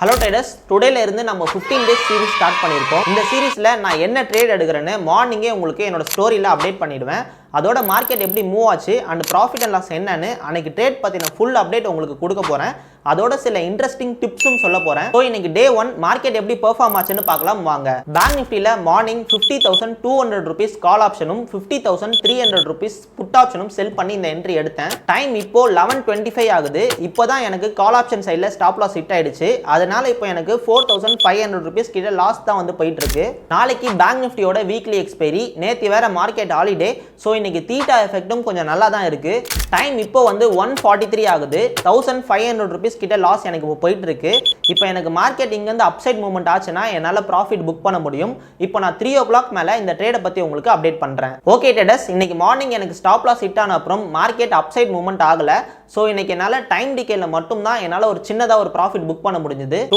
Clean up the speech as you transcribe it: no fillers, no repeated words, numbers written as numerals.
Hello traders, டுடேல இருந்து நம்ம 15 days series start பண்ணியிருக்கோம். இந்த சீரிஸ்ல நான் என்ன ட்ரேட் எடுக்கிறேன்னு மார்னிங்கே உங்களுக்கு என்னோட ஸ்டோரியில் அப்டேட் பண்ணிடுவேன். அதோட மார்க்கெட் எப்படி மூவ் ஆச்சு அண்ட் ப்ராஃபிட் அண்ட் லாஸ் என்னன்னு அன்னைக்கு ட்ரேட் பற்றின ஃபுல் அப்டேட் உங்களுக்கு கொடுக்க போகிறேன். அதோட சில இன்ட்ரெஸ்டிங் டிப்ஸும் சொல்ல போகிறேன். ஸோ இன்னைக்கு டே 1 மார்க்கெட் எப்படி பெர்ஃபார்ம் ஆச்சுன்னு பார்க்கலாம் வாங்க. பேங்க் நிஃப்டியில் மார்னிங் 50,200 rupees கால் ஆப்ஷனும் 50,300 rupees புட் ஆப்ஷனும் செல் பண்ணி இந்த என்ட்ரி எடுத்தேன். டைம் இப்போ 11:25 ஆகுது. இப்போ தான் எனக்கு கால் ஆப்ஷன் சைடில் ஸ்டாப் லாஸ் ஹிட் ஆயிடுச்சு. அதனால இப்போ எனக்கு 4,500 rupees கிட்ட லாஸ் தான் வந்து போயிட்டு இருக்கு. நாளைக்கு பேங்க் நிஃப்டியோட வீக்லி எக்ஸ்பைரி, நேற்று வேற மார்க்கெட் ஹாலிடே. ஸோ இன்னைக்கு தீட்டா எஃபெக்டும் கொஞ்சம் நல்லா தான் இருக்கு. டைம் இப்போ வந்து 1:43 ஆகுது. 1,500 rupees கிட்ட லாஸ் எனக்கு இப்போ போயிட்டு இருக்கு. இப்போ எனக்கு மார்க்கெட் இங்கேருந்து அப்சைட் மூவ்மெண்ட் ஆச்சுன்னா என்னால் ப்ராஃபிட் புக் பண்ண முடியும். இப்போ நான் 3 o'clock மேலே இந்த ட்ரேடை பற்றி உங்களுக்கு அப்டேட் பண்ணுறேன். ஓகே ட்ரேடர்ஸ், இன்னைக்கு மார்னிங் எனக்கு ஸ்டாப் லாஸ் ஹிட் ஆன அப்புறம் மார்க்கெட் அப்சைட் மூவ்மெண்ட் ஆகலை. ஸோ இன்னைக்கு என்னால் டைம் டிகேல மட்டும் தான் என்னால் ஒரு சின்னதாக ஒரு ப்ராஃபிட் புக் பண்ண முடிஞ்சது.